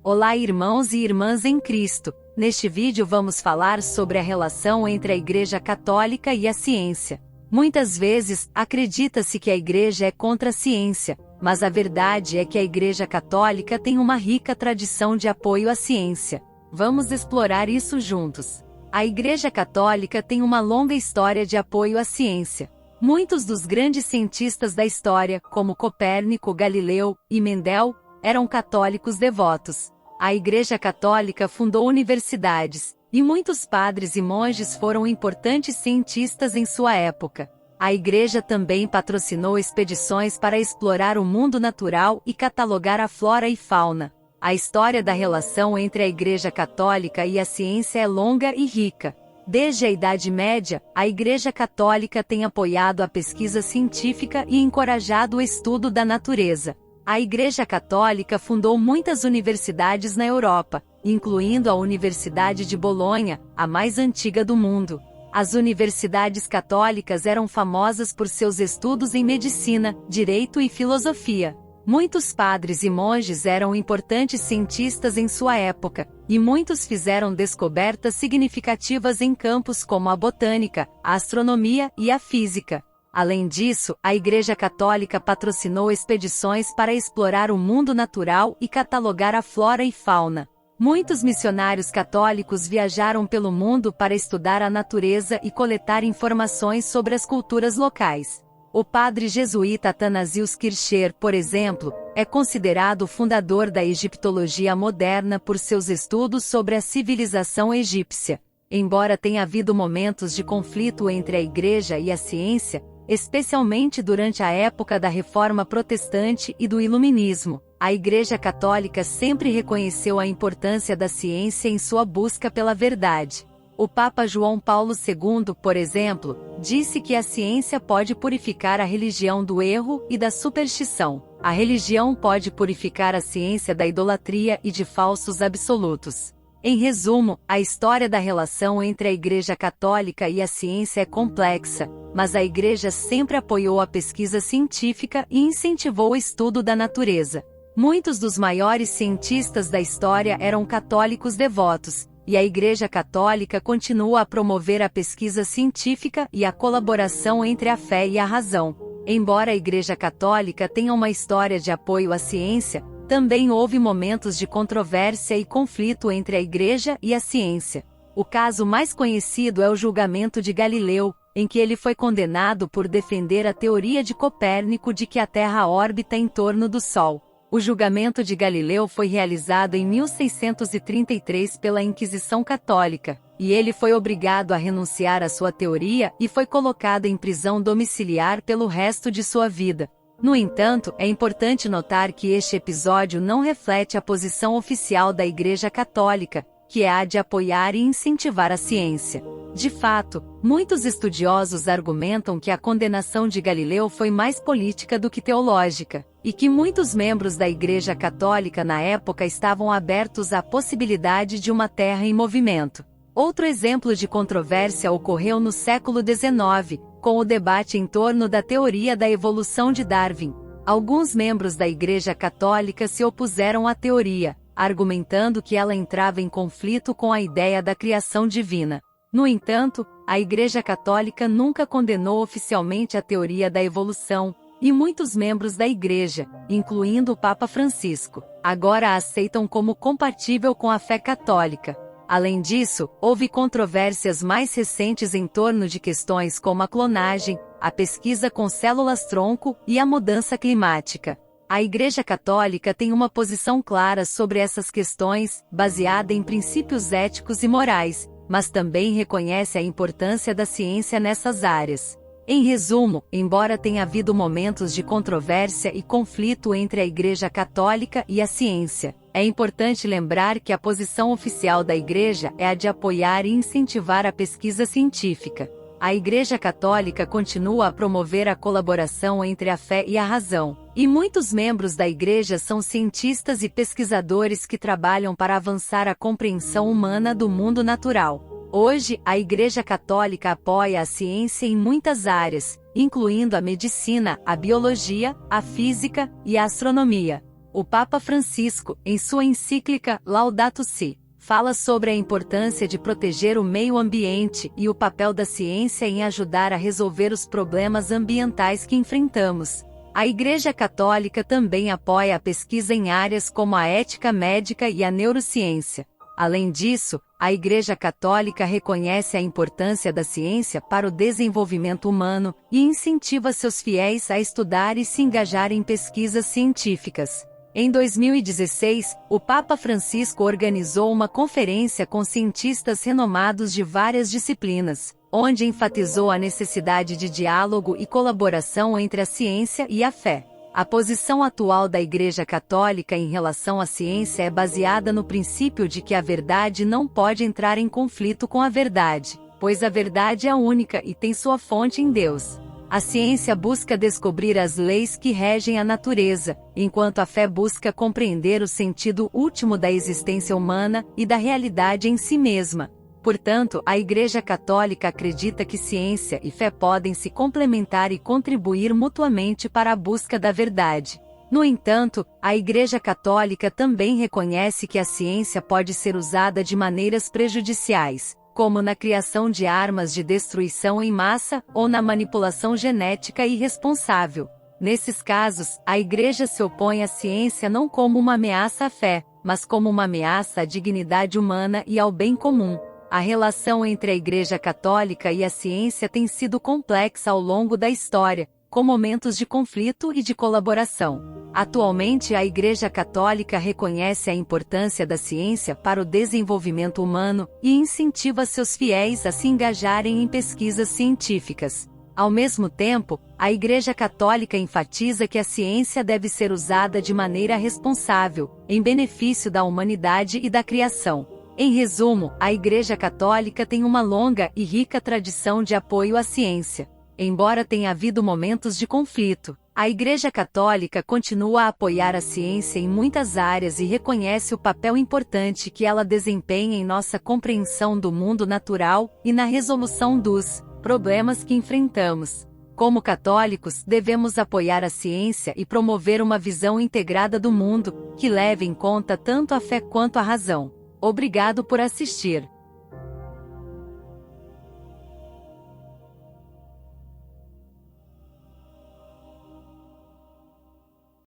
Olá irmãos e irmãs em Cristo, neste vídeo vamos falar sobre a relação entre a Igreja Católica e a ciência. Muitas vezes, acredita-se que a Igreja é contra a ciência, mas a verdade é que a Igreja Católica tem uma rica tradição de apoio à ciência. Vamos explorar isso juntos. A Igreja Católica tem uma longa história de apoio à ciência. Muitos dos grandes cientistas da história, como Copérnico, Galileu e Mendel, eram católicos devotos. A Igreja Católica fundou universidades, e muitos padres e monges foram importantes cientistas em sua época. A Igreja também patrocinou expedições para explorar o mundo natural e catalogar a flora e fauna. A história da relação entre a Igreja Católica e a ciência é longa e rica. Desde a Idade Média, a Igreja Católica tem apoiado a pesquisa científica e encorajado o estudo da natureza. A Igreja Católica fundou muitas universidades na Europa, incluindo a Universidade de Bolonha, a mais antiga do mundo. As universidades católicas eram famosas por seus estudos em medicina, direito e filosofia. Muitos padres e monges eram importantes cientistas em sua época, e muitos fizeram descobertas significativas em campos como a botânica, a astronomia e a física. Além disso, a Igreja Católica patrocinou expedições para explorar o mundo natural e catalogar a flora e fauna. Muitos missionários católicos viajaram pelo mundo para estudar a natureza e coletar informações sobre as culturas locais. O padre jesuíta Athanasius Kircher, por exemplo, é considerado o fundador da egiptologia moderna por seus estudos sobre a civilização egípcia. Embora tenha havido momentos de conflito entre a Igreja e a ciência, especialmente durante a época da Reforma Protestante e do Iluminismo, a Igreja Católica sempre reconheceu a importância da ciência em sua busca pela verdade. O Papa João Paulo II, por exemplo, disse que a ciência pode purificar a religião do erro e da superstição. A religião pode purificar a ciência da idolatria e de falsos absolutos. Em resumo, a história da relação entre a Igreja Católica e a ciência é complexa, mas a Igreja sempre apoiou a pesquisa científica e incentivou o estudo da natureza. Muitos dos maiores cientistas da história eram católicos devotos, e a Igreja Católica continua a promover a pesquisa científica e a colaboração entre a fé e a razão. Embora a Igreja Católica tenha uma história de apoio à ciência, também houve momentos de controvérsia e conflito entre a Igreja e a ciência. O caso mais conhecido é o julgamento de Galileu, em que ele foi condenado por defender a teoria de Copérnico de que a Terra orbita em torno do Sol. O julgamento de Galileu foi realizado em 1633 pela Inquisição Católica, e ele foi obrigado a renunciar à sua teoria e foi colocado em prisão domiciliar pelo resto de sua vida. No entanto, é importante notar que este episódio não reflete a posição oficial da Igreja Católica, que é a de apoiar e incentivar a ciência. De fato, muitos estudiosos argumentam que a condenação de Galileu foi mais política do que teológica, e que muitos membros da Igreja Católica na época estavam abertos à possibilidade de uma Terra em movimento. Outro exemplo de controvérsia ocorreu no século XIX, com o debate em torno da teoria da evolução de Darwin. Alguns membros da Igreja Católica se opuseram à teoria, argumentando que ela entrava em conflito com a ideia da criação divina. No entanto, a Igreja Católica nunca condenou oficialmente a teoria da evolução, e muitos membros da Igreja, incluindo o Papa Francisco, agora a aceitam como compatível com a fé católica. Além disso, houve controvérsias mais recentes em torno de questões como a clonagem, a pesquisa com células-tronco e a mudança climática. A Igreja Católica tem uma posição clara sobre essas questões, baseada em princípios éticos e morais, mas também reconhece a importância da ciência nessas áreas. Em resumo, embora tenha havido momentos de controvérsia e conflito entre a Igreja Católica e a ciência, é importante lembrar que a posição oficial da Igreja é a de apoiar e incentivar a pesquisa científica. A Igreja Católica continua a promover a colaboração entre a fé e a razão, e muitos membros da Igreja são cientistas e pesquisadores que trabalham para avançar a compreensão humana do mundo natural. Hoje, a Igreja Católica apoia a ciência em muitas áreas, incluindo a medicina, a biologia, a física e a astronomia. O Papa Francisco, em sua encíclica Laudato Si, fala sobre a importância de proteger o meio ambiente e o papel da ciência em ajudar a resolver os problemas ambientais que enfrentamos. A Igreja Católica também apoia a pesquisa em áreas como a ética médica e a neurociência. Além disso, a Igreja Católica reconhece a importância da ciência para o desenvolvimento humano e incentiva seus fiéis a estudar e se engajar em pesquisas científicas. Em 2016, o Papa Francisco organizou uma conferência com cientistas renomados de várias disciplinas, onde enfatizou a necessidade de diálogo e colaboração entre a ciência e a fé. A posição atual da Igreja Católica em relação à ciência é baseada no princípio de que a verdade não pode entrar em conflito com a verdade, pois a verdade é única e tem sua fonte em Deus. A ciência busca descobrir as leis que regem a natureza, enquanto a fé busca compreender o sentido último da existência humana e da realidade em si mesma. Portanto, a Igreja Católica acredita que ciência e fé podem se complementar e contribuir mutuamente para a busca da verdade. No entanto, a Igreja Católica também reconhece que a ciência pode ser usada de maneiras prejudiciais, como na criação de armas de destruição em massa ou na manipulação genética irresponsável. Nesses casos, a Igreja se opõe à ciência não como uma ameaça à fé, mas como uma ameaça à dignidade humana e ao bem comum. A relação entre a Igreja Católica e a ciência tem sido complexa ao longo da história, com momentos de conflito e de colaboração. Atualmente, a Igreja Católica reconhece a importância da ciência para o desenvolvimento humano e incentiva seus fiéis a se engajarem em pesquisas científicas. Ao mesmo tempo, a Igreja Católica enfatiza que a ciência deve ser usada de maneira responsável, em benefício da humanidade e da criação. Em resumo, a Igreja Católica tem uma longa e rica tradição de apoio à ciência. Embora tenha havido momentos de conflito, a Igreja Católica continua a apoiar a ciência em muitas áreas e reconhece o papel importante que ela desempenha em nossa compreensão do mundo natural e na resolução dos problemas que enfrentamos. Como católicos, devemos apoiar a ciência e promover uma visão integrada do mundo, que leve em conta tanto a fé quanto a razão. Obrigado por assistir.